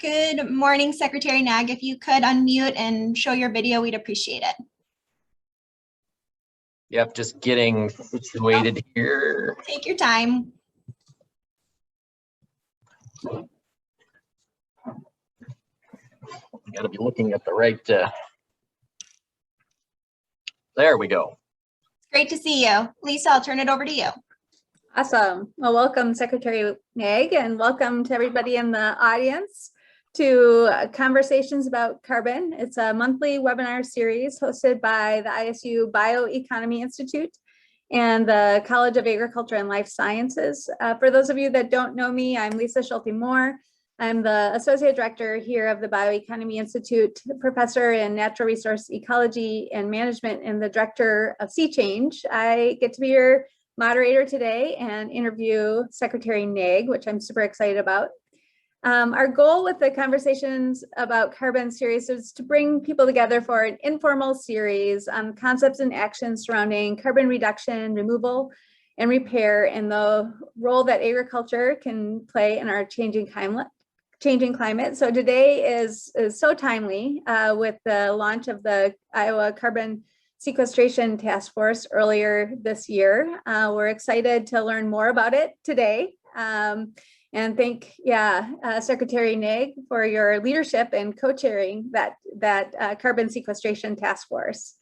Good morning, Secretary Naig. If you could unmute and show your video, we'd appreciate it. Yep, just getting situated here. Take your time. Got to be looking at the right. There we go. Great to see you. Lisa, I'll turn it over to you. Awesome. Well, welcome, Secretary Naig, and welcome to everybody in the audience to Conversations About Carbon. It's a monthly webinar series hosted by the ISU Bioeconomy Institute and the College of Agriculture and Life Sciences. For those of you that don't know me, I'm Lisa Schulte Moore. I'm the Associate Director here of the Bioeconomy Institute, Professor in Natural Resource Ecology and Management, and the Director of Sea Change. I get to be your moderator today and interview Secretary Naig, which I'm super excited about. Our goal with the Conversations About Carbon series is to bring people together for an informal series on concepts and actions surrounding carbon reduction, removal, and repair, and the role that agriculture can play in our changing climate. So today is so timely with the launch of the Iowa Carbon Sequestration Task Force earlier this year. We're excited to learn more about it today. And thank Secretary Naig for your leadership and co-chairing that Carbon Sequestration Task Force.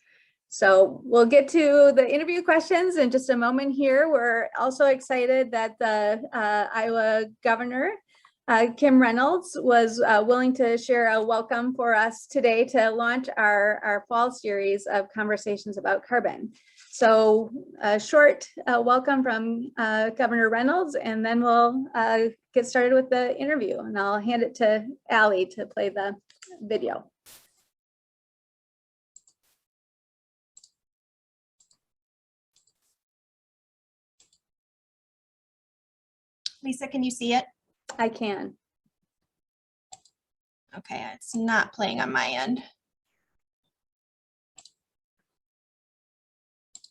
So we'll get to the interview questions in just a moment here. We're also excited that the Iowa Governor, Kim Reynolds, was willing to share a welcome for us today to launch our fall series of Conversations About Carbon. So a short welcome from Governor Reynolds, and then we'll get started with the interview. And I'll hand it to Allie to play the video. Lisa, can you see it? I can. Okay, it's not playing on my end.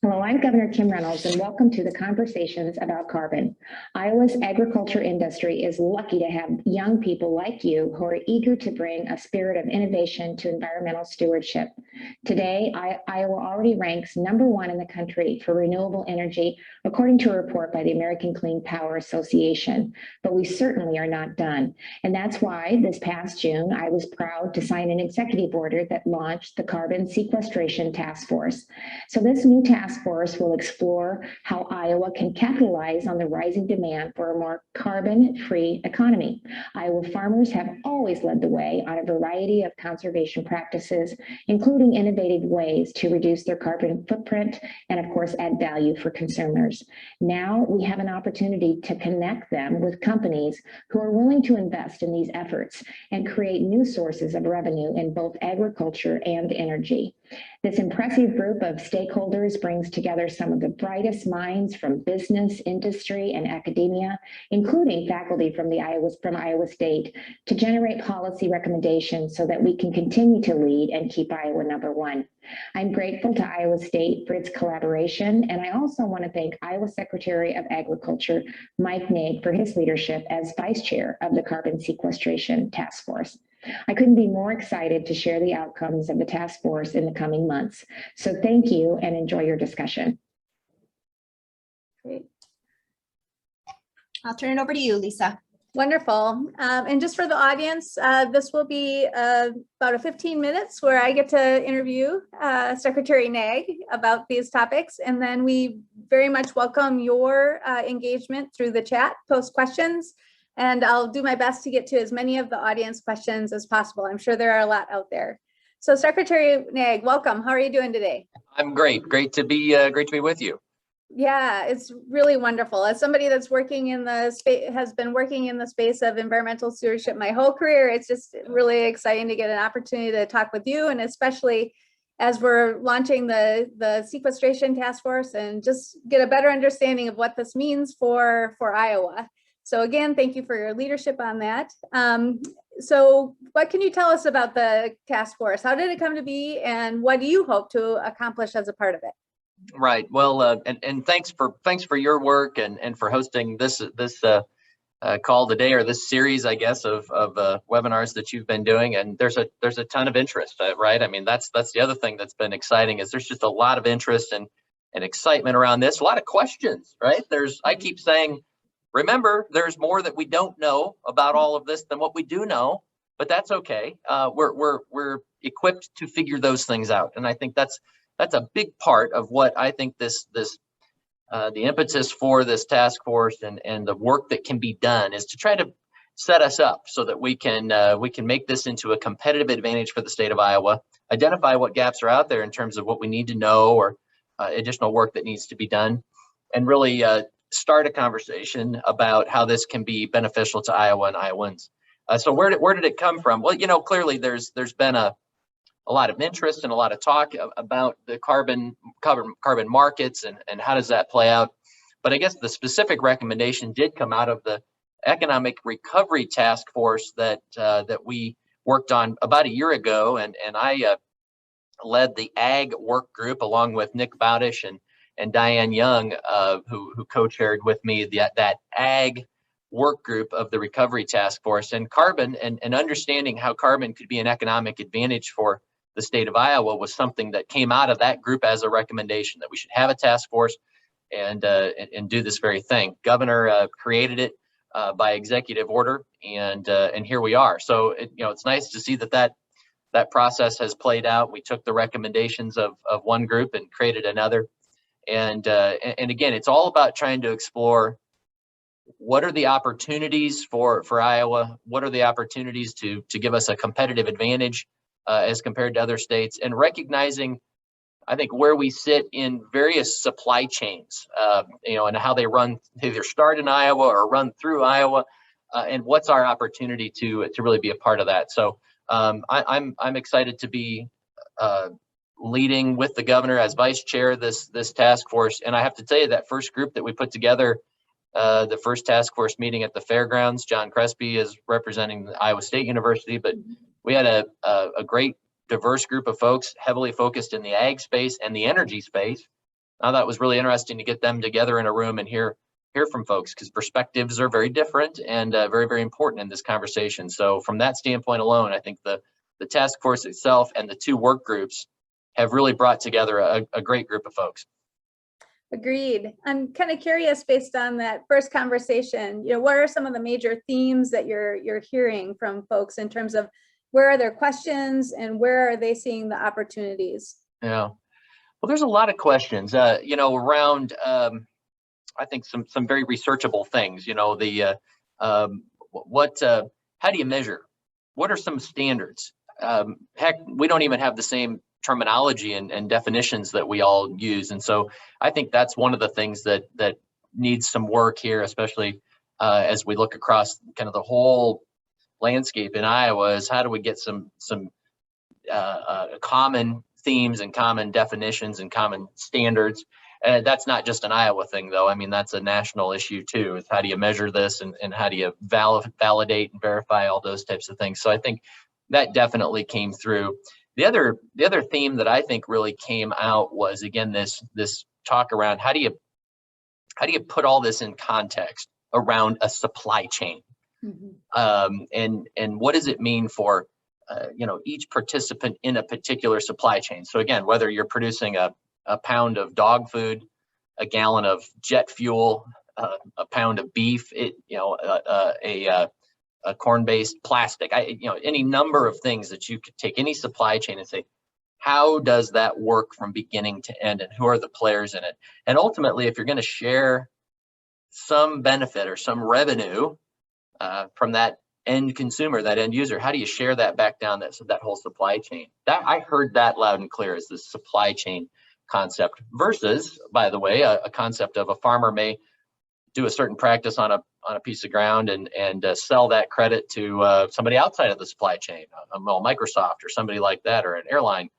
Hello, I'm Governor Kim Reynolds, and welcome to the Conversations About Carbon. Iowa's agriculture industry is lucky to have young people like you who are eager to bring a spirit of innovation to environmental stewardship. Today, Iowa already ranks #1 in the country for renewable energy, according to a report by the American Clean Power Association. But we certainly are not done. And that's why this past June, I was proud to sign an executive order that launched the Carbon Sequestration Task Force. So this new task force will explore how Iowa can capitalize on the rising demand for a more carbon-free economy. Iowa farmers have always led the way on a variety of conservation practices, including innovative ways to reduce their carbon footprint and, of course, add value for consumers. Now we have an opportunity to connect them with companies who are willing to invest in these efforts and create new sources of revenue in both agriculture and energy. This impressive group of stakeholders brings together some of the brightest minds from business, industry, and academia, including faculty from Iowa State, to generate policy recommendations so that we can continue to lead and keep Iowa #1. I'm grateful to Iowa State for its collaboration, and I also want to thank Iowa Secretary of Agriculture, Mike Naig, for his leadership as Vice Chair of the Carbon Sequestration Task Force. I couldn't be more excited to share the outcomes of the task force in the coming months. So thank you and enjoy your discussion. Great. I'll turn it over to you, Lisa. Wonderful. And just for the audience, this will be about 15 minutes where I get to interview Secretary Naig about these topics. And then we very much welcome your engagement through the chat, post questions. And I'll do my best to get to as many of the audience questions as possible. I'm sure there are a lot out there. So Secretary Naig, welcome. How are you doing today? I'm great. Great to be with you. Yeah, it's really wonderful. As somebody that's working in the space, has been working in the space of environmental stewardship my whole career, it's just really exciting to get an opportunity to talk with you, and especially as we're launching the sequestration task force and just get a better understanding of what this means for Iowa. So again, thank you for your leadership on that. So what can you tell us about the task force? How did it come to be, and what do you hope to accomplish as a part of it? Right. Well, and thanks for your work and for hosting this call today, or this series, I guess, of webinars that you've been doing. And there's a ton of interest, right? I mean, that's the other thing that's been exciting, is there's just a lot of interest and excitement around this, a lot of questions, right? I keep saying, remember, there's more that we don't know about all of this than what we do know, but that's okay. We're equipped to figure those things out. And I think that's a big part of what I think the impetus for this task force and the work that can be done is to try to set us up so that we can make this into a competitive advantage for the state of Iowa, identify what gaps are out there in terms of what we need to know or additional work that needs to be done, and really start a conversation about how this can be beneficial to Iowa and Iowans. So where did it come from? Well, clearly there's been a lot of interest and a lot of talk about the carbon markets and how does that play out. But I guess the specific recommendation did come out of the Economic Recovery Task Force that we worked on about a year ago, and I led the Ag work group along with Nick Bowdish and Diane Young, who co-chaired with me that Ag work group of the Recovery Task Force. And carbon and understanding how carbon could be an economic advantage for the state of Iowa was something that came out of that group as a recommendation that we should have a task force and do this very thing. Governor created it by executive order, and here we are. So it's nice to see that process has played out. We took the recommendations of one group and created another, and again, it's all about trying to explore what are the opportunities for Iowa, what are the opportunities to give us a competitive advantage as compared to other states, and recognizing, I think, where we sit in various supply chains, and how they either start in Iowa or run through Iowa, and what's our opportunity to really be a part of that. So I'm excited to be leading with the governor as vice chair this task force. And I have to tell you, that first group that we put together, the first task force meeting at the fairgrounds, John Crespi is representing the Iowa State University, but we had a great diverse group of folks heavily focused in the ag space and the energy space. Now that was really interesting to get them together in a room and hear from folks, because perspectives are very different and very, very important in this conversation. So from that standpoint alone, I think the task force itself and the two work groups have really brought together a great group of folks. Agreed. I'm kind of curious, based on that first conversation, what are some of the major themes that you're hearing from folks in terms of where are their questions and where are they seeing the opportunities? Yeah, well, there's a lot of questions, around, I think some very researchable things. How do you measure? What are some standards? Heck, we don't even have the same terminology and definitions that we all use. And so I think that's one of the things that needs some work here, especially as we look across kind of the whole landscape in Iowa, is how do we get some common themes and common definitions and common standards. And that's not just an Iowa thing, though. I mean, that's a national issue too, is how do you measure this and how do you validate and verify all those types of things. So I think that definitely came through. The other theme that I think really came out was, again, this talk around how do you put all this in context around a supply chain, and what does it mean for each participant in a particular supply chain. So again, whether you're producing a pound of dog food, a gallon of jet fuel, a pound of beef, a corn-based plastic, any number of things that you could take any supply chain and say, how does that work from beginning to end, and who are the players in it? And ultimately, if you're going to share some benefit or some revenue from that end consumer, that end user, how do you share that back down that whole supply chain? That I heard that loud and clear as the supply chain concept versus, by the way, a concept of a farmer may do a certain practice on a piece of ground and sell that credit to somebody outside of the supply chain, Microsoft or somebody like that, or an airline.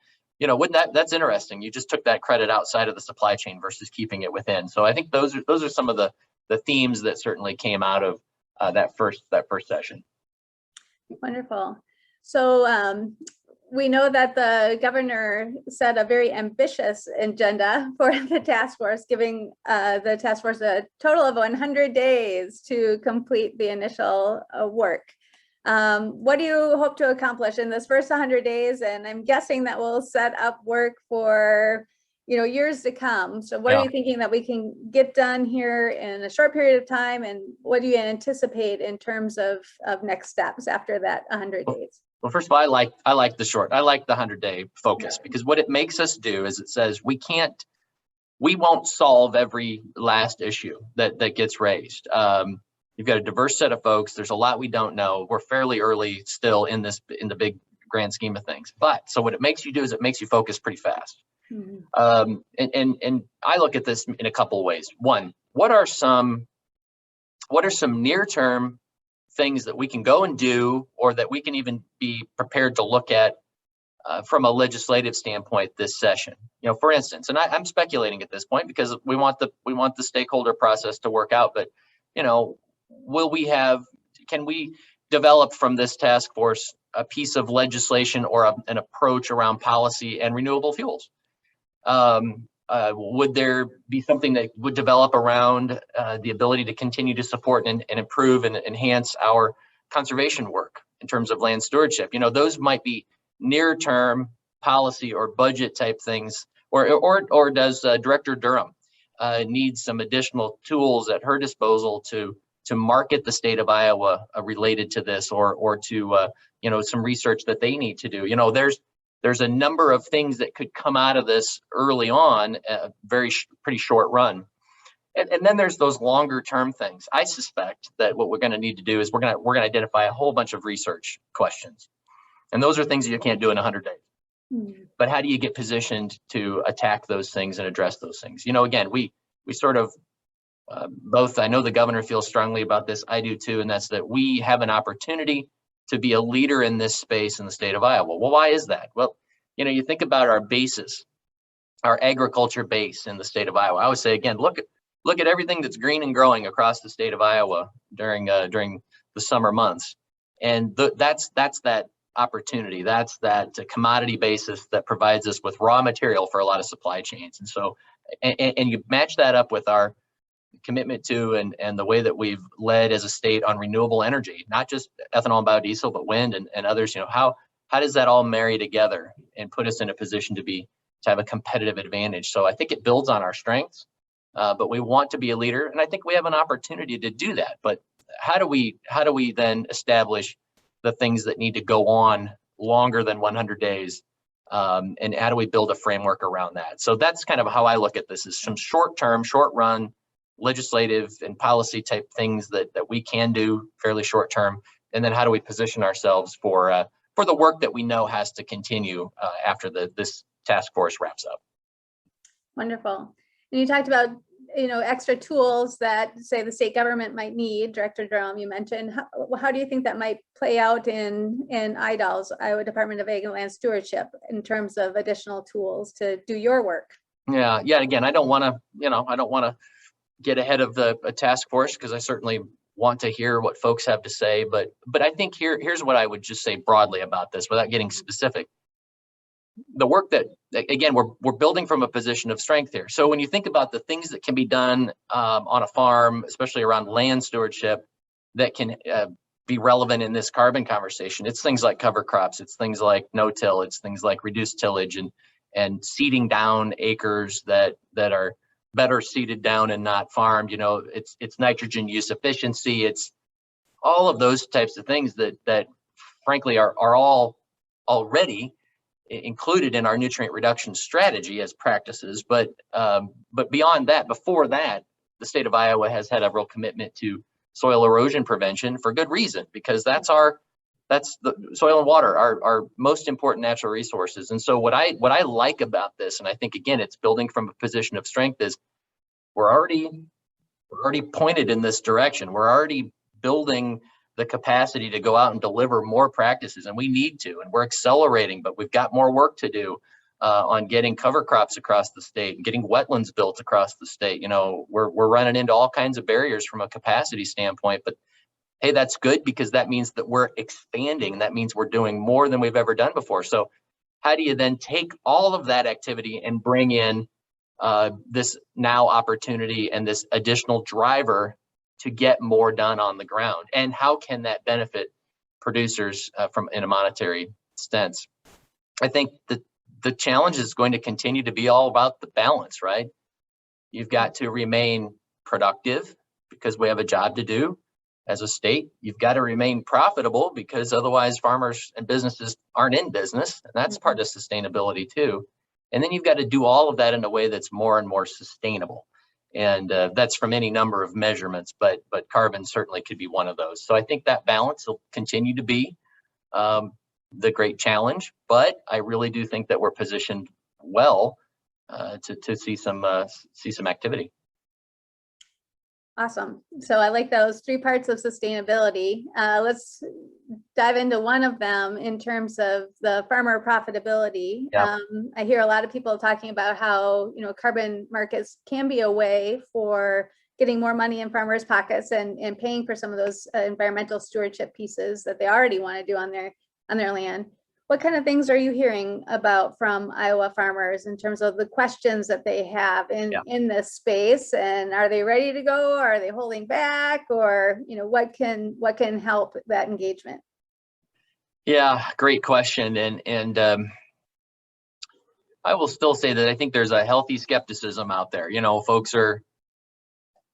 That's interesting. You just took that credit outside of the supply chain versus keeping it within. So I think those are some of the themes that certainly came out of that first session. Wonderful. So we know that the governor set a very ambitious agenda for the task force, giving the task force a total of 100 days to complete the initial work. What do you hope to accomplish in this first 100 days? And I'm guessing that will set up work for years to come. So what are you thinking that we can get done here in a short period of time? And what do you anticipate in terms of next steps after that 100 days? Well, first of all, I like the 100-day focus, because what it makes us do is it says we won't solve every last issue that gets raised. You've got a diverse set of folks. There's a lot we don't know. We're fairly early still in the big grand scheme of things. But so what it makes you do is it makes you focus pretty fast. Mm-hmm. And I look at this in a couple of ways. One, what are some near-term things that we can go and do, or that we can even be prepared to look at from a legislative standpoint this session? For instance, and I'm speculating at this point because we want the stakeholder process to work out, but can we develop from this task force a piece of legislation or an approach around policy and renewable fuels? Would there be something that would develop around the ability to continue to support and improve and enhance our conservation work in terms of land stewardship? Those might be near-term policy or budget type things, or does Director Durham need some additional tools at her disposal to market the state of Iowa related to this, or to some research that they need to do? There's a number of things that could come out of this early on, pretty short run. And then there's those longer term things. I suspect that what we're going to need to do is we're going to identify a whole bunch of research questions. And those are things that you can't do in 100 days. Mm-hmm. But how do you get positioned to attack those things and address those things? Again, we sort of both, I know the governor feels strongly about this, I do too, and that's that we have an opportunity to be a leader in this space in the state of Iowa. Well, why is that? Well, you think about our bases, our agriculture base in the state of Iowa. I would say, again, look at everything that's green and growing across the state of Iowa during the summer months. And that's that opportunity. That's that commodity basis that provides us with raw material for a lot of supply chains. And so, and you match that up with our commitment to and the way that we've led as a state on renewable energy, not just ethanol and biodiesel, but wind and others. How does that all marry together and put us in a position to have a competitive advantage? So I think it builds on our strengths, but we want to be a leader, and I think we have an opportunity to do that. But how do we then establish the things that need to go on longer than 100 days? And how do we build a framework around that? So that's kind of how I look at this, is some short-term, short-run legislative and policy type things that we can do fairly short term, and then how do we position ourselves for the work that we know has to continue after this task force wraps up. Wonderful. And you talked about extra tools that, say, the state government might need. Director Durham, you mentioned. How do you think that might play out in IDALS, Iowa Department of Ag and Land Stewardship, in terms of additional tools to do your work? Yeah. Again, I don't want to get ahead of the task force, because I certainly want to hear what folks have to say. But I think here's what I would just say broadly about this, without getting specific. The work that, again, we're building from a position of strength here. So when you think about the things that can be done on a farm, especially around land stewardship, that can be relevant in this carbon conversation, it's things like cover crops, it's things like no-till, it's things like reduced tillage and seeding down acres that are better seeded down and not farmed. It's nitrogen use efficiency. It's all of those types of things that frankly are all already included in our nutrient reduction strategy as practices. But beyond that, before that, the state of Iowa has had a real commitment to soil erosion prevention for good reason, because that's the soil and water, our most important natural resources. And so what I like about this, and I think, again, it's building from a position of strength, is we're already pointed in this direction. We're already building the capacity to go out and deliver more practices, and we need to, and we're accelerating, but we've got more work to do on getting cover crops across the state and getting wetlands built across the state. We're running into all kinds of barriers from a capacity standpoint, but hey, that's good, because that means that we're expanding. That means we're doing more than we've ever done before. So how do you then take all of that activity and bring in this now opportunity and this additional driver to get more done on the ground? And how can that benefit producers from in a monetary sense? I think that the challenge is going to continue to be all about the balance, right? You've got to remain productive because we have a job to do as a state. You've got to remain profitable because otherwise farmers and businesses aren't in business. And that's part of sustainability too. And then you've got to do all of that in a way that's more and more sustainable. And that's from any number of measurements, but carbon certainly could be one of those. So I think that balance will continue to be the great challenge, but I really do think that we're positioned well to see some activity. Awesome. So I like those 3 parts of sustainability. Let's dive into one of them in terms of the farmer profitability. Yeah. I hear a lot of people talking about how, carbon markets can be a way for getting more money in farmers' pockets and paying for some of those environmental stewardship pieces that they already want to do on their land. What kind of things are you hearing about from Iowa farmers in terms of the questions that they have in this space? And are they ready to go? Are they holding back? Or, what can help that engagement? Yeah, great question. And I will still say that I think there's a healthy skepticism out there.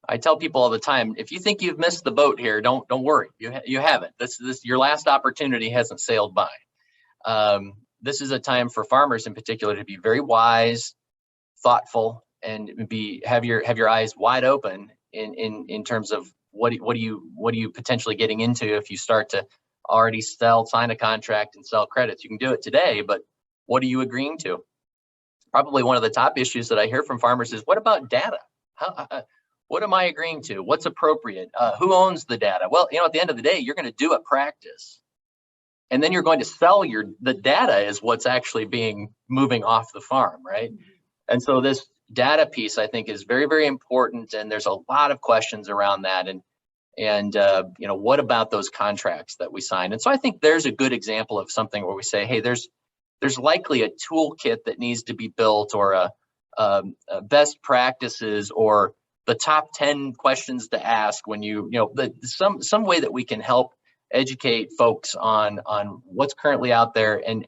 I tell people all the time, if you think you've missed the boat here, don't worry. You haven't. This your last opportunity hasn't sailed by. This is a time for farmers in particular to be very wise, thoughtful, and have your eyes wide open in terms of what are you potentially getting into if you start to already sign a contract and sell credits. You can do it today, but what are you agreeing to? Probably one of the top issues that I hear from farmers is, what about data? What am I agreeing to? What's appropriate? Who owns the data? Well, at the end of the day, you're going to do a practice. And then you're going to sell the data is what's actually moving off the farm, right? And so this data piece, I think, is very, very important. And there's a lot of questions around that. And what about those contracts that we sign? And so I think there's a good example of something where we say, hey, there's likely a toolkit that needs to be built, or a best practices, or the top 10 questions to ask when some way that we can help educate folks on what's currently out there, and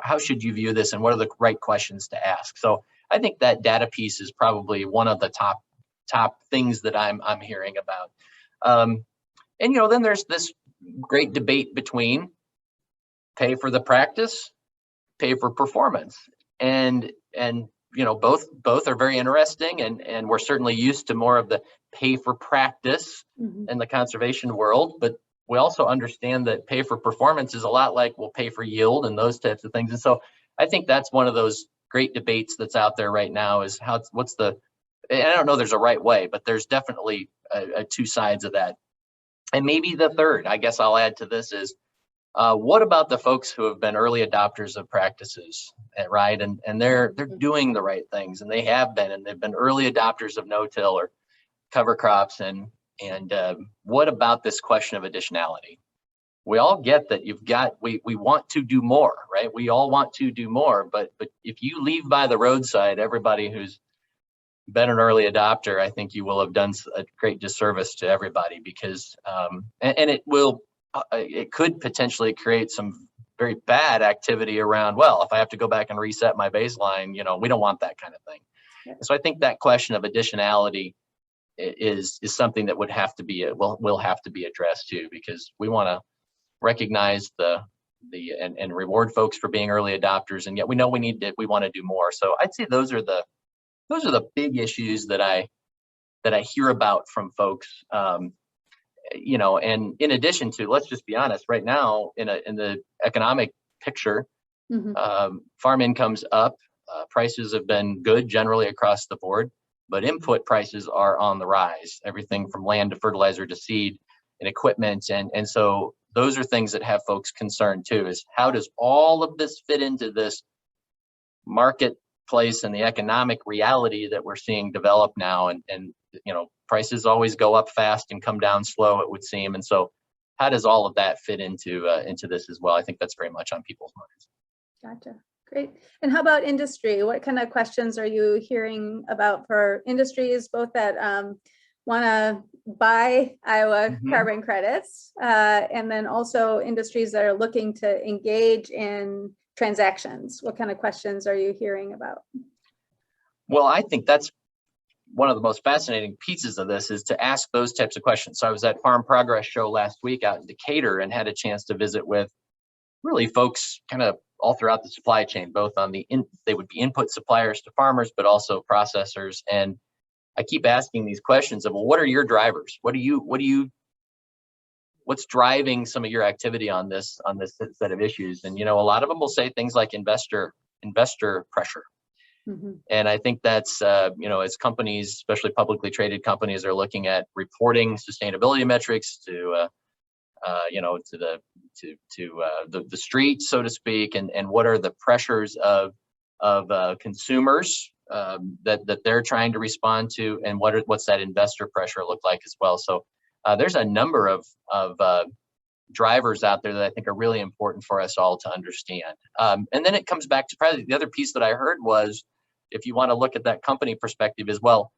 how should you view this, and what are the right questions to ask. So I think that data piece is probably one of the top things that I'm hearing about. And then there's this great debate between pay for the practice, pay for performance, and both are very interesting, and we're certainly used to more of the pay for practice in the conservation world, but we also understand that pay for performance is a lot like we'll pay for yield and those types of things. And so I think that's one of those great debates that's out there right now, is and I don't know there's a right way, but there's definitely two sides of that. And maybe the third, I guess I'll add to this, is what about the folks who have been early adopters of practices, right? And they're doing the right things, and they have been, and they've been early adopters of no-till or cover crops. And what about this question of additionality? We all get that we want to do more, right? We all want to do more, but if you leave by the roadside everybody who's been an early adopter, I think you will have done a great disservice to everybody, because it could potentially create some very bad activity around, well, if I have to go back and reset my baseline, we don't want that kind of thing. Yeah. So I think that question of additionality is something that will have to be addressed too, because we want to recognize and reward folks for being early adopters, and yet we know we want to do more. So I'd say those are the big issues that I hear about from folks. And in addition to, let's just be honest, right now in the economic picture, farm income's up, prices have been good generally across the board, but input prices are on the rise, everything from land to fertilizer to seed and equipment. And so those are things that have folks concerned too, is how does all of this fit into this marketplace and the economic reality that we're seeing develop now? And prices always go up fast and come down slow, it would seem. And so how does all of that fit into this as well? I think that's very much on people's minds. Gotcha. Great. And how about industry? What kind of questions are you hearing about for industries, both that want to buy Iowa carbon credits, and then also industries that are looking to engage in transactions? What kind of questions are you hearing about? Well, I think that's one of the most fascinating pieces of this, is to ask those types of questions. So I was at Farm Progress Show last week out in Decatur and had a chance to visit with really folks kind of all throughout the supply chain, both on they would be input suppliers to farmers, but also processors. And I keep asking these questions of, well, what are your drivers? What's driving some of your activity on this set of issues? And, a lot of them will say things like investor pressure. And I think that's, as companies, especially publicly traded companies, are looking at reporting sustainability metrics to the street, so to speak, and what are the pressures of consumers that they're trying to respond to, and what's that investor pressure look like as well. So there's a number of drivers out there that I think are really important for us all to understand. And then it comes back to probably the other piece that I heard was, if you want to look at that company perspective as well,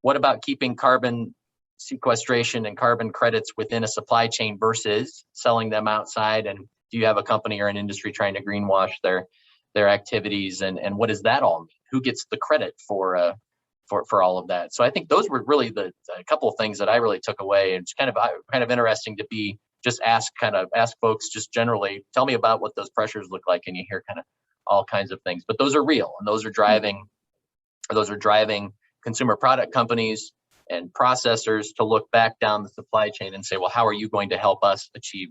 what about keeping carbon sequestration and carbon credits within a supply chain versus selling them outside? And do you have a company or an industry trying to greenwash their activities? And what does that all mean? Who gets the credit for all of that? So I think those were really the couple of things that I really took away. And it's kind of interesting to ask folks just generally, tell me about what those pressures look like, and you hear kind of all kinds of things. But those are real, and those are driving consumer product companies and processors to look back down the supply chain and say, well, how are you going to help us achieve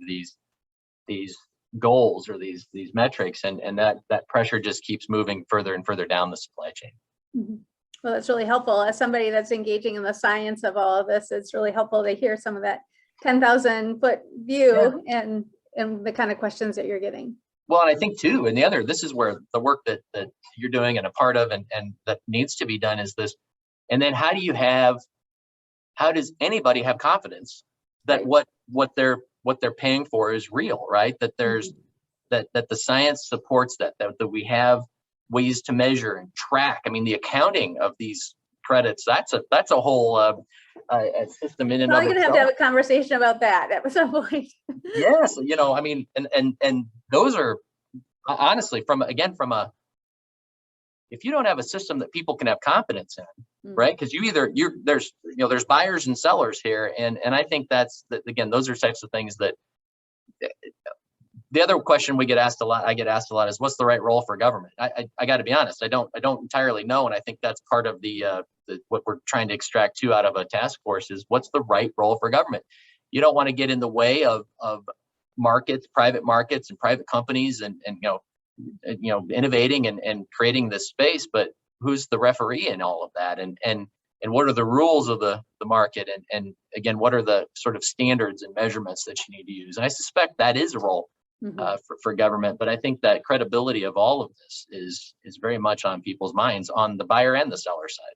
these goals or these metrics? And that pressure just keeps moving further and further down the supply chain. Well, that's really helpful. As somebody that's engaging in the science of all of this, it's really helpful to hear some of that 10,000-foot view and the kind of questions that you're getting. Well, and I think too, and this is where the work that you're doing and a part of and that needs to be done is this. And then how does anybody have confidence that what they're paying for is real, right? That there's that the science supports that we have ways to measure and track. I mean, the accounting of these credits, that's a whole a system in and of itself. We're gonna have a conversation about that at some point. Yes, I mean, and those are honestly if you don't have a system that people can have confidence in, right? Because there's buyers and sellers here, and I think that's again, those are types of things that. The other question I get asked a lot is, what's the right role for government? I got to be honest, I don't entirely know, and I think that's part of what we're trying to extract too out of a task force is, what's the right role for government? You don't want to get in the way of markets, private markets, and private companies, and innovating and creating this space, but who's the referee in all of that, and what are the rules of the market, and again, what are the sort of standards and measurements that you need to use? And I suspect that is a role for government, but I think that credibility of all of this is very much on people's minds, on the buyer and the seller side.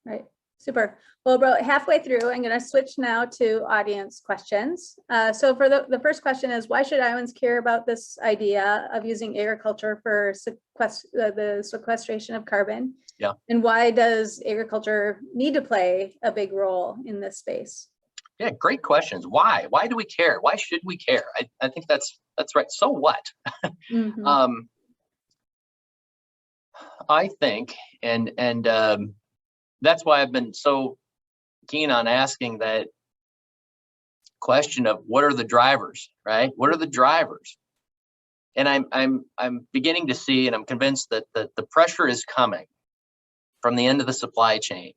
Right. Super. Well, about halfway through, I'm going to switch now to audience questions. So for the first question is, why should Iowans care about this idea of using agriculture for the sequestration of carbon? Yeah. And why does agriculture need to play a big role in this space? Yeah, great questions. Why? Why do we care? Why should we care? I think that's right. So what? I think, and that's why I've been so keen on asking that question of, what are the drivers, right? What are the drivers? And I'm beginning to see, and I'm convinced that the pressure is coming from the end of the supply chain.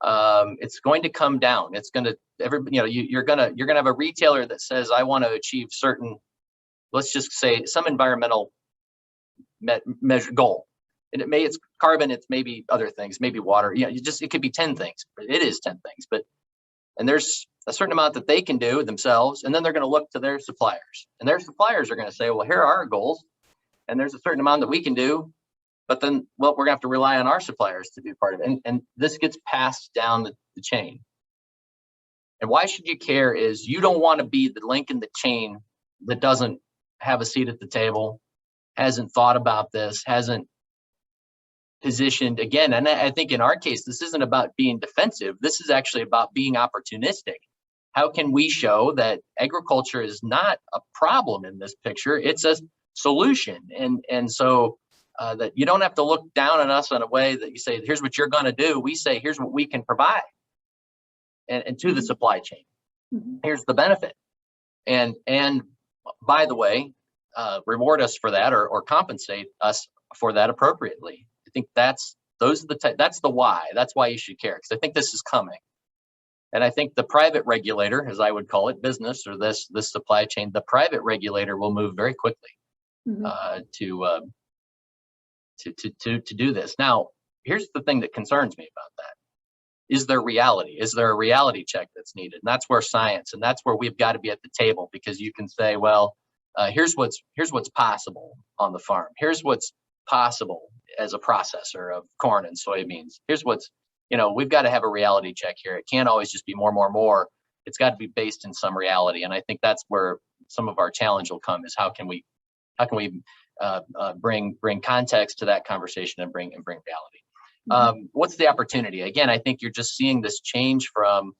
It's going to come down. It's going to you're gonna have a retailer that says, I want to achieve certain, let's just say, some environmental measure goal. And it's carbon, it's maybe other things, maybe water. It could be 10 things, but it is 10 things. And there's a certain amount that they can do themselves, and then they're going to look to their suppliers, and their suppliers are going to say, well, here are our goals, and there's a certain amount that we can do, but then, well, we're going to have to rely on our suppliers to be part of it. And this gets passed down the chain. And why should you care is, you don't want to be the link in the chain that doesn't have a seat at the table, hasn't thought about this, hasn't positioned again. And I think in our case, this isn't about being defensive. This is actually about being opportunistic. How can we show that agriculture is not a problem in this picture? It's a solution. And so that you don't have to look down on us in a way that you say, here's what you're going to do. We say, here's what we can provide and to the supply chain. Here's the benefit. And by the way, reward us for that or compensate us for that appropriately. I think that's the why. That's why you should care, because I think this is coming. And I think the private regulator, as I would call it, business or this supply chain, the private regulator will move very quickly to do this. Now, here's the thing that concerns me about that. Is there reality? Is there a reality check that's needed? And that's where science, and that's where we've got to be at the table, because you can say, well, here's what's possible on the farm. Here's what's possible as a processor of corn and soybeans. Here's what's, we've got to have a reality check here. It can't always just be more. It's got to be based in some reality. And I think that's where some of our challenge will come, is how can we bring context to that conversation and bring reality. What's the opportunity? Again, I think you're just seeing this change from,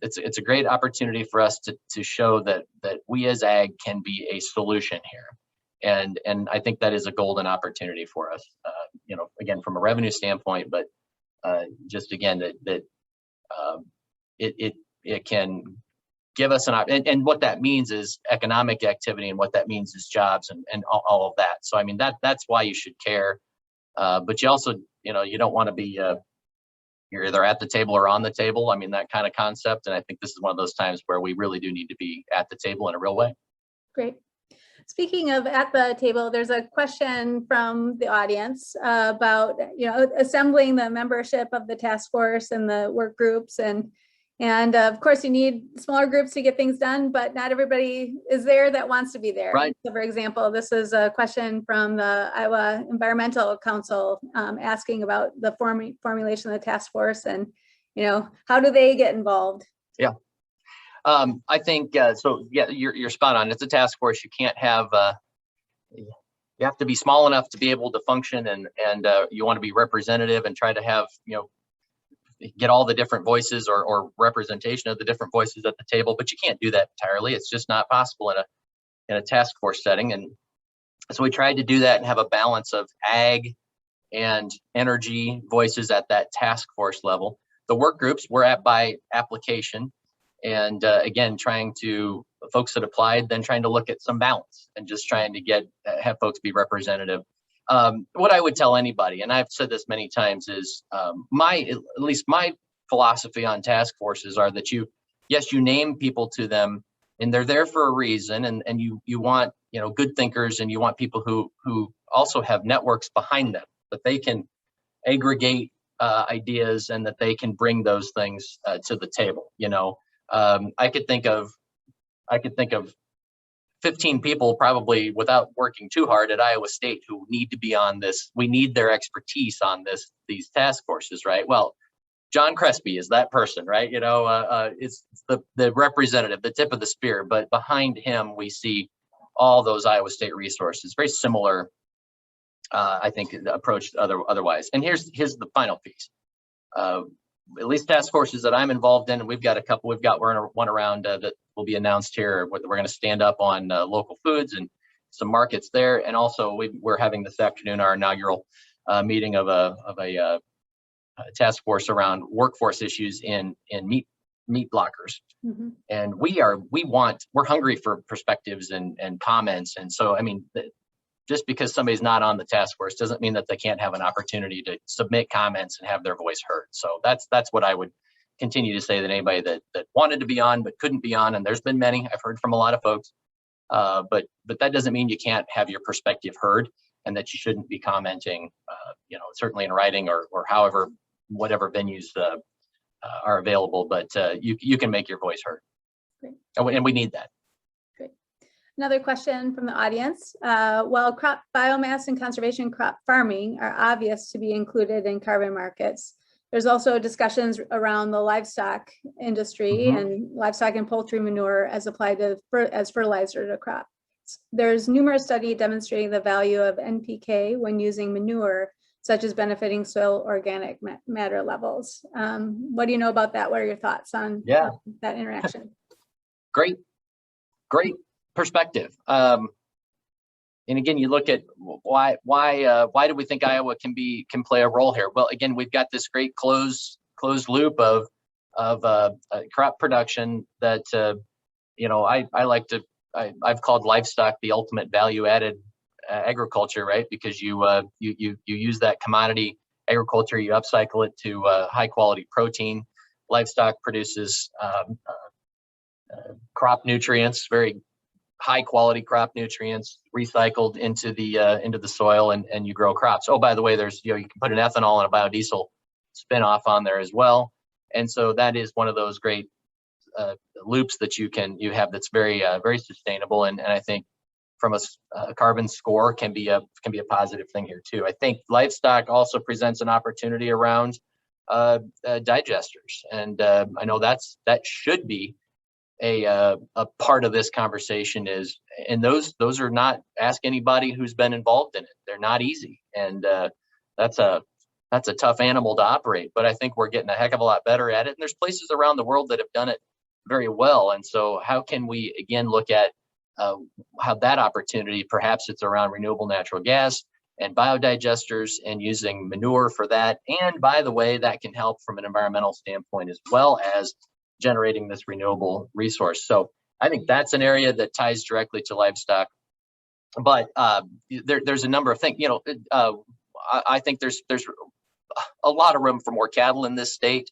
it's a great opportunity for us to show that we as ag can be a solution here. And I think that is a golden opportunity for us, again, from a revenue standpoint, but just again, that it can give us and what that means is economic activity, and what that means is jobs and all of that. So, I mean, that's why you should care. But you also, you don't want to be, you're either at the table or on the table. I mean, that kind of concept. And I think this is one of those times where we really do need to be at the table in a real way. Great. Speaking of at the table, there's a question from the audience about, assembling the membership of the task force and the work groups. And of course, you need smaller groups to get things done, but not everybody is there that wants to be there. Right. So, for example, this is a question from the Iowa Environmental Council asking about the formulation of the task force and, how do they get involved? Yeah. I think, so yeah, you're spot on. It's a task force. You can't have, you have to be small enough to be able to function, and you want to be representative and try to have, get all the different voices or representation of the different voices at the table, but you can't do that entirely. It's just not possible in a task force setting. And so we tried to do that and have a balance of ag and energy voices at that task force level. The work groups were by application. And again, folks that applied, then trying to look at some balance and just trying to have folks be representative. What I would tell anybody, and I've said this many times, is at least my philosophy on task forces are that you name people to them, and they're there for a reason, and you want good thinkers, and you want people who also have networks behind them, that they can aggregate ideas and that they can bring those things to the table. I could think of 15 people probably without working too hard at Iowa State who need to be on this. We need their expertise on these task forces, right? Well, John Crespi is that person, right? It's the representative, the tip of the spear, but behind him, we see all those Iowa State resources. Very similar, I think, approach otherwise. And here's the final piece. At least task forces that I'm involved in, and we've got a couple. We've got one around that will be announced here. We're going to stand up on local foods and some markets there, and also we're having this afternoon our inaugural meeting of a task force around workforce issues in meat blockers. Mm-hmm. And we're hungry for perspectives and comments. And so, I mean, just because somebody's not on the task force doesn't mean that they can't have an opportunity to submit comments and have their voice heard. So that's what I would continue to say, that anybody that wanted to be on but couldn't be on, and there's been many, I've heard from a lot of folks, but that doesn't mean you can't have your perspective heard, and that you shouldn't be commenting, certainly in writing or however, whatever venues are available, but you can make your voice heard. Great. And we need that. Another question from the audience. While crop biomass and conservation crop farming are obvious to be included in carbon markets, there's also discussions around the livestock industry, mm-hmm. and livestock and poultry manure as applied as fertilizer to crop. There's numerous studies demonstrating the value of NPK when using manure, such as benefiting soil organic matter levels. What do you know about that? What are your thoughts on that interaction? Great perspective. And again, you look at why do we think Iowa can play a role here? Well, again, we've got this great closed loop of crop production that I've called livestock the ultimate value added agriculture, right? Because you use that commodity agriculture, you upcycle it to high quality protein. Livestock produces crop nutrients, very high quality crop nutrients, recycled into the soil, and you grow crops. Oh, by the way, there's you can put an ethanol and a biodiesel spin-off on there as well, and so that is one of those great loops that you have that's very sustainable, and I think from a carbon score can be a positive thing here too. I think livestock also presents an opportunity around digesters, and I know that should be a part of this conversation is, and those are not, ask anybody who's been involved in it. They're not easy, and that's a tough animal to operate. But I think we're getting a heck of a lot better at it. And there's places around the world that have done it very well. And so how can we again look at how that opportunity, perhaps it's around renewable natural gas and biodigesters and using manure for that. And by the way, that can help from an environmental standpoint as well as generating this renewable resource. So I think that's an area that ties directly to livestock. But there's a number of things, I think there's a lot of room for more cattle in this state,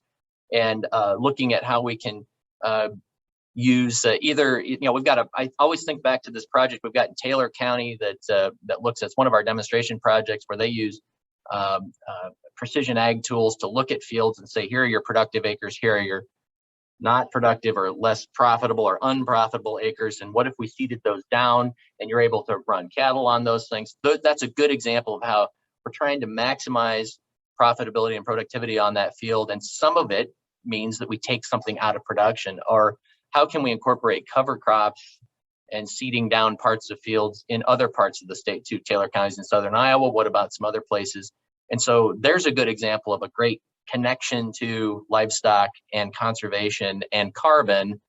and looking at how we can use either, we've got I always think back to this project we've got in Taylor County that looks at one of our demonstration projects where they use precision ag tools to look at fields and say, here are your productive acres, here are your not productive or less profitable or unprofitable acres, and what if we seeded those down and you're able to run cattle on those things. That's a good example of how we're trying to maximize profitability and productivity on that field, and some of it means that we take something out of production. Or how can we incorporate cover crops and seeding down parts of fields in other parts of the state too? Taylor County's in southern Iowa. What about some other places? And so there's a good example of a great connection to livestock and conservation and carbon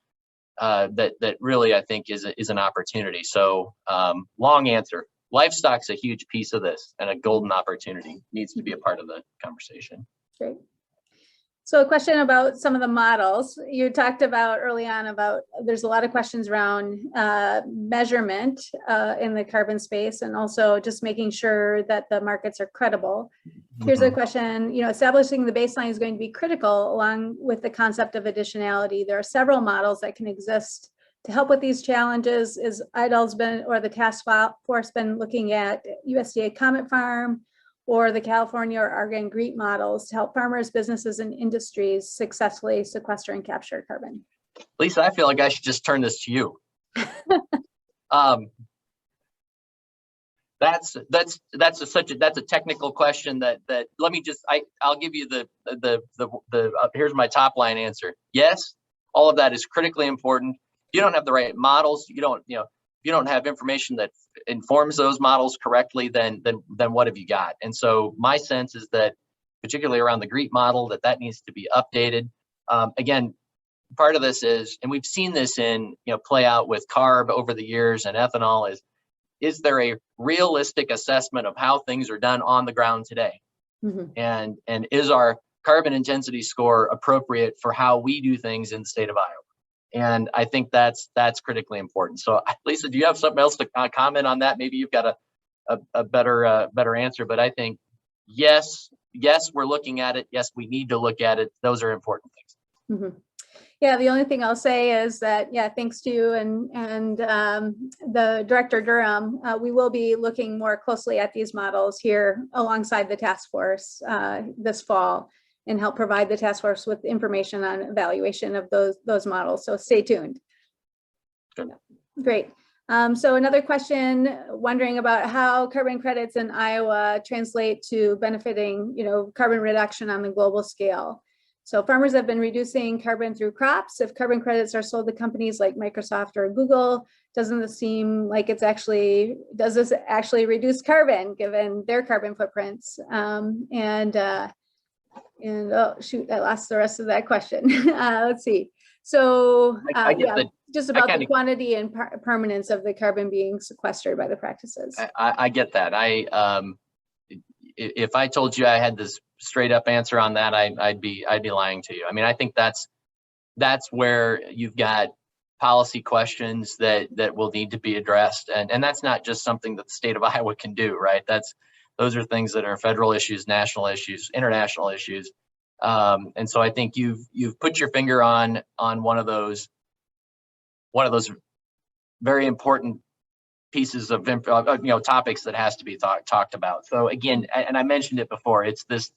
that really I think is an opportunity. So long answer. Livestock's a huge piece of this, and a golden opportunity needs to be a part of the conversation. Great. So a question about some of the models you talked about early on about there's a lot of questions around measurement in the carbon space, and also just making sure that the markets are credible. Here's a question, establishing the baseline is going to be critical along with the concept of additionality. There are several models that can exist to help with these challenges. Is IDL's been, or the task force been looking at USDA Comet Farm or the California or Oregon GREET models to help farmers, businesses, and industries successfully sequester and capture carbon? Lisa, I feel like I should just turn this to you. That's a technical question that let me just I'll give you the here's my top line answer. Yes, all of that is critically important. If you don't have the right models, if you don't have information that informs those models correctly, then what have you got? And so my sense is that, particularly around the GREET model, that needs to be updated. Again, part of this is, and we've seen this in play out with CARB over the years and ethanol, is there a realistic assessment of how things are done on the ground today? Mm-hmm. And is our carbon intensity score appropriate for how we do things in the state of Iowa? And I think that's critically important. So Lisa, do you have something else to comment on that? Maybe you've got a better answer, but I think yes, we're looking at it. Yes, we need to look at it. Those are important things. Mm-hmm. Yeah, the only thing I'll say is that, thanks to you and the Director Durham, we will be looking more closely at these models here alongside the task force this fall, and help provide the task force with information on evaluation of those models. So stay tuned. Good. Great. So another question, wondering about how carbon credits in Iowa translate to benefiting, carbon reduction on the global scale. So farmers have been reducing carbon through crops. If carbon credits are sold to companies like Microsoft or Google, doesn't this seem like it's actually, does this actually reduce carbon given their carbon footprints? And oh shoot, I lost the rest of that question. Let's see. So I get yeah, that. just about the kinda- quantity and permanence of the carbon being sequestered by the practices. I get that. If I told you I had this straight up answer on that, I'd be lying to you. I mean, I think that's where you've got policy questions that will need to be addressed, and that's not just something that the state of Iowa can do, right? Those are things that are federal issues, national issues, international issues, and so I think you've put your finger on one of those very important pieces of topics that has to be talked about. So again, and I mentioned it before, it's this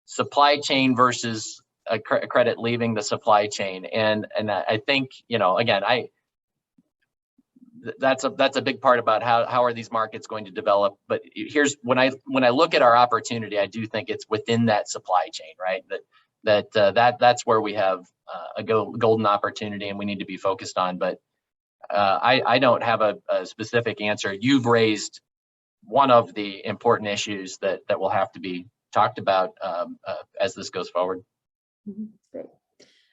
supply chain versus a credit leaving the supply chain, and I think again, that's a big part about how are these markets going to develop. But here's when I look at our opportunity, I do think it's within that supply chain, right? That's where we have a golden opportunity, and we need to be focused on. But I don't have a specific answer. You've raised one of the important issues that will have to be talked about as this goes forward. Great.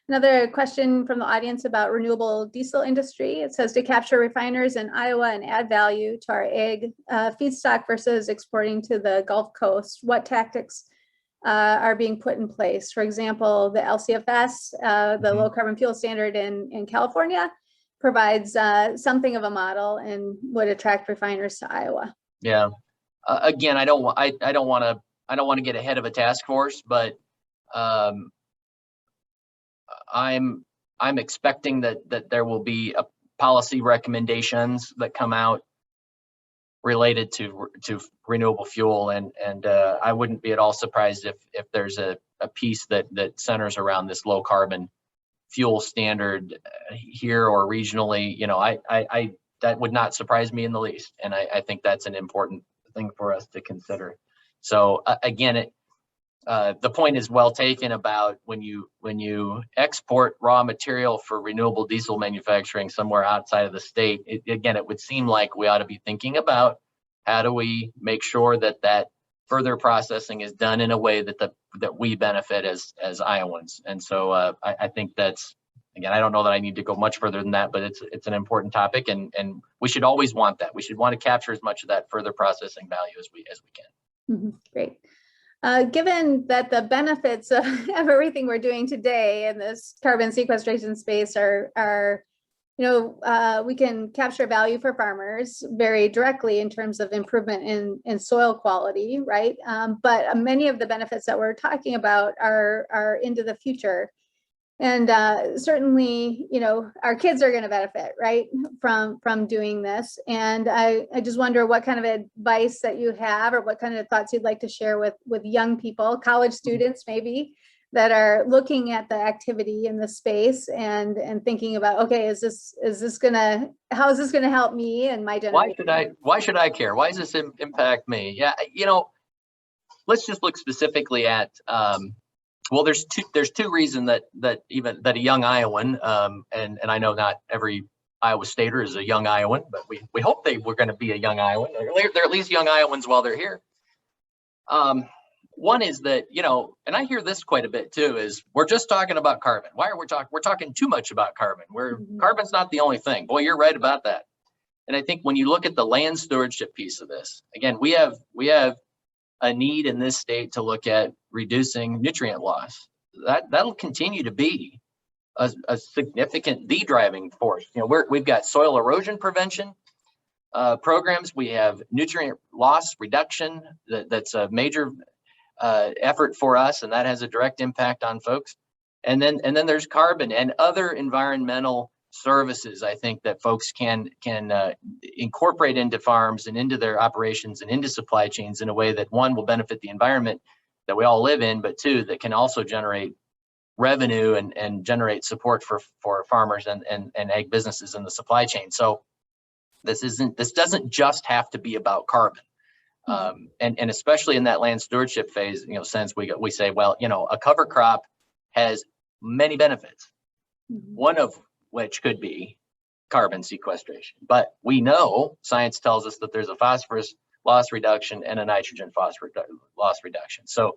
Another question from the audience about renewable diesel industry. It says, to capture refiners in Iowa and add value to our ag feedstock versus exporting to the Gulf Coast, what tactics are being put in place? For example, the LCFS, the low carbon fuel standard in California, provides something of a model and would attract refiners to Iowa. Yeah. Again, I don't want to get ahead of a task force, but I'm expecting that there will be policy recommendations that come out related to renewable fuel, and I wouldn't be at all surprised if there's a piece that centers around this low carbon fuel standard here or regionally. I that would not surprise me in the least, and I think that's an important thing for us to consider. So again, the point is well taken about when you export raw material for renewable diesel manufacturing somewhere outside of the state, it would seem like we ought to be thinking about how do we make sure that further processing is done in a way that we benefit as Iowans. And so I think that's, again, I don't know that I need to go much further than that, but it's an important topic, and we should always want that. We should want to capture as much of that further processing value as we can. Great. Given that the benefits of everything we're doing today in this carbon sequestration space are we can capture value for farmers very directly in terms of improvement in soil quality, right? But many of the benefits that we're talking about are into the future. And certainly, our kids are going to benefit, right, from doing this. And I just wonder what kind of advice that you have, or what kind of thoughts you'd like to share with young people, college students maybe, that are looking at the activity in the space and thinking about, okay, how is this gonna help me and my generation? Why should I care? Why does this impact me? Yeah, let's just look specifically at well, there's two reasons that a young Iowan, and I know not every Iowa Stater is a young Iowan, but we hope we're going to be a young Iowan. They're at least young Iowans while they're here. One is that, and I hear this quite a bit too, is we're just talking about carbon. Why are we're talking too much about carbon? Carbon's not the only thing. Boy, you're right about that. And I think when you look at the land stewardship piece of this, again, we have a need in this state to look at reducing nutrient loss. That'll continue to be a significant driving force. We've got soil erosion prevention programs. We have nutrient loss reduction that's a major effort for us, and that has a direct impact on folks. And then there's carbon and other environmental services, I think, that folks can incorporate into farms and into their operations and into supply chains in a way that, one, will benefit the environment that we all live in, but two, that can also generate revenue and generate support for farmers and ag businesses in the supply chain. So this doesn't just have to be about carbon. And especially in that land stewardship phase, since we say, well, a cover crop has many benefits, one of which could be carbon sequestration. But we know science tells us that there's a phosphorus loss reduction and a nitrogen loss reduction. So,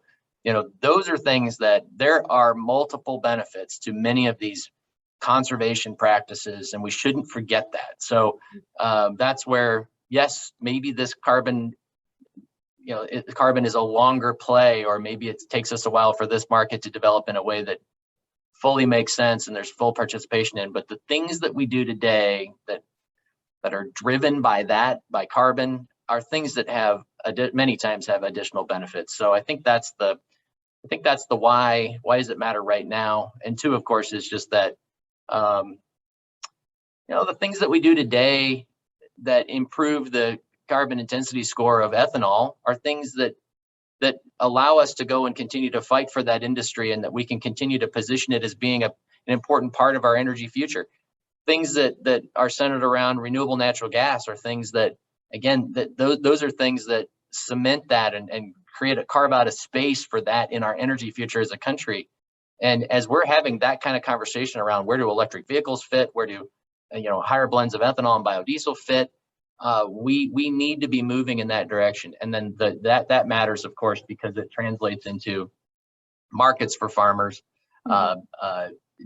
those are things that there are multiple benefits to many of these conservation practices, and we shouldn't forget that. So that's where, yes, maybe this carbon, carbon is a longer play, or maybe it takes us a while for this market to develop in a way that fully makes sense and there's full participation in. But the things that we do today that are driven by carbon are things that have many times have additional benefits. So I think that's the why. Why does it matter right now? And two, of course, is just that the things that we do today that improve the carbon intensity score of ethanol are things that allow us to go and continue to fight for that industry, and that we can continue to position it as being an important part of our energy future. Things that are centered around renewable natural gas are things that, again, those are things that cement that and carve out a space for that in our energy future as a country. And as we're having that kind of conversation around where do electric vehicles fit, where do higher blends of ethanol and biodiesel fit, we need to be moving in that direction. And then that matters, of course, because it translates into markets for farmers,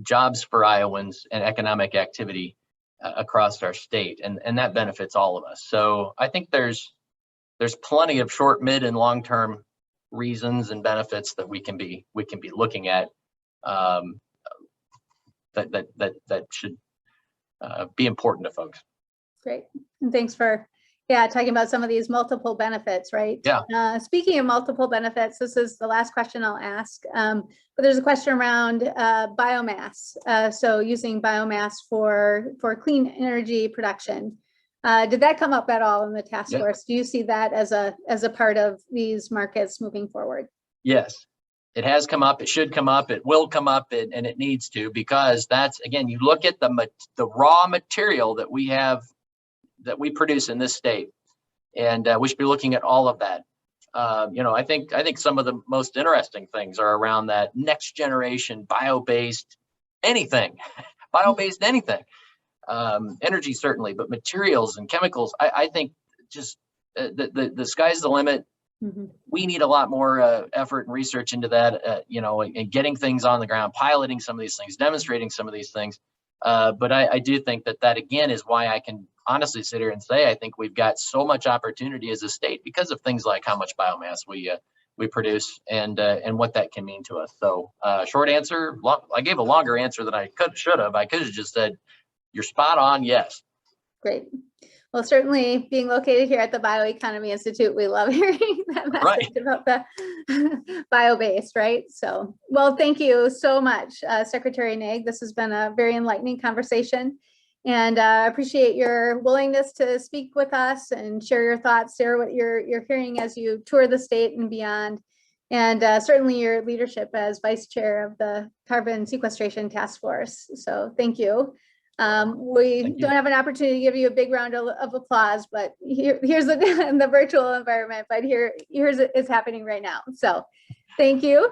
jobs for Iowans, and economic activity across our state, and that benefits all of us. So I think there's plenty of short, mid, and long-term reasons and benefits that we can be looking at that should be important to folks. Great. And thanks for talking about some of these multiple benefits, right? Yeah. Speaking of multiple benefits, this is the last question I'll ask. But there's a question around biomass. So using biomass for clean energy production. Did that come up at all in the task force? Do you see that as a part of these markets moving forward? Yes, it has come up. It should come up. It will come up, and it needs to, because that's, again, you look at the raw material that we have, that we produce in this state, and we should be looking at all of that. I think some of the most interesting things are around that next generation bio-based anything, energy certainly, but materials and chemicals. I think just the sky's the limit. Mm-hmm. We need a lot more effort and research into that, and getting things on the ground, piloting some of these things, demonstrating some of these things. But I do think that again is why I can honestly sit here and say I think we've got so much opportunity as a state because of things like how much biomass we produce and what that can mean to us. So short answer, I gave a longer answer than I should have. I could have just said you're spot on. Yes. Great. Well, certainly being located here at the Bioeconomy Institute, we love hearing that message about the bio-based, right? So, well, thank you so much, Secretary Naig. This has been a very enlightening conversation, and I appreciate your willingness to speak with us and share your thoughts, share what you're hearing as you tour the state and beyond, and certainly your leadership as Vice Chair of the Carbon Sequestration Task Force. So thank you. We don't have an opportunity to give you a big round of applause, but here's in the virtual environment, but here's it's happening right now. So thank you.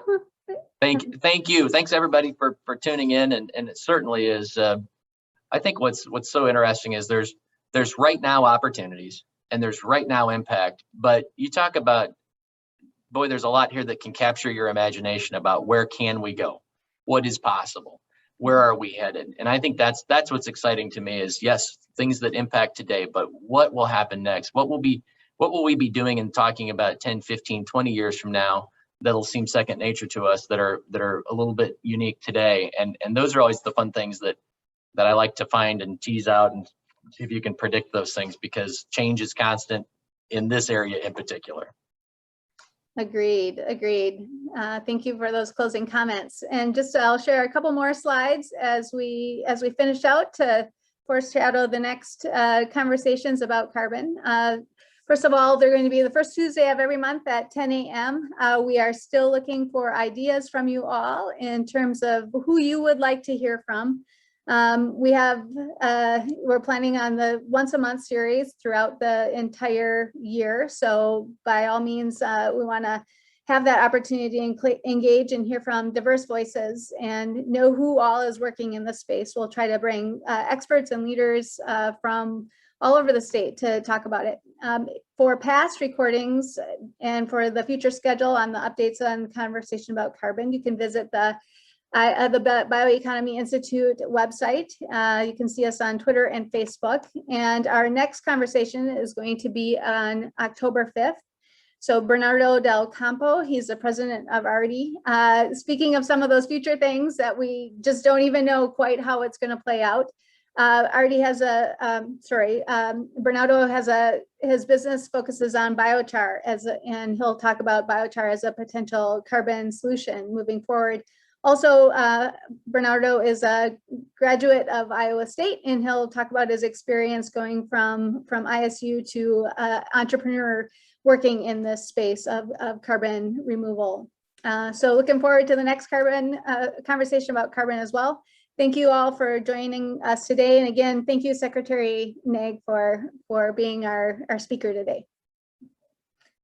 Thank you. Thanks everybody for tuning in. And it certainly is, I think what's so interesting is there's right now opportunities and there's right now impact, but you talk about, boy, there's a lot here that can capture your imagination about where can we go? What is possible? Where are we headed? And I think that's what's exciting to me is, yes, things that impact today, but what will happen next? What will we be doing and talking about 10, 15, 20 years from now that'll seem second nature to us that are a little bit unique today? And those are always the fun things that I like to find and tease out and see if you can predict those things, because change is constant in this area in particular. Agreed. Thank you for those closing comments. And just I'll share a couple more slides as we finish out to foreshadow the next conversations about carbon. First of all, they're going to be the first Tuesday of every month at 10 a.m. We are still looking for ideas from you all in terms of who you would like to hear from. We're planning on the once a month series throughout the entire year. So by all means, we want to have that opportunity to engage and hear from diverse voices and know who all is working in this space. We'll try to bring experts and leaders from all over the state to talk about it. For past recordings and for the future schedule on the updates on conversation about carbon, you can visit the Bioeconomy Institute website. You can see us on Twitter and Facebook. And our next conversation is going to be on October 5th. So Bernardo Del Campo, he's the president of ARDI. Speaking of some of those future things that we just don't even know quite how it's going to play out. ARDI has Bernardo has his business focuses on biochar and he'll talk about biochar as a potential carbon solution moving forward. Also, Bernardo is a graduate of Iowa State, and he'll talk about his experience going from ISU to entrepreneur working in this space of carbon removal. So looking forward to the next conversation about carbon as well. Thank you all for joining us today. And again, thank you, Secretary Naig, for being our speaker today.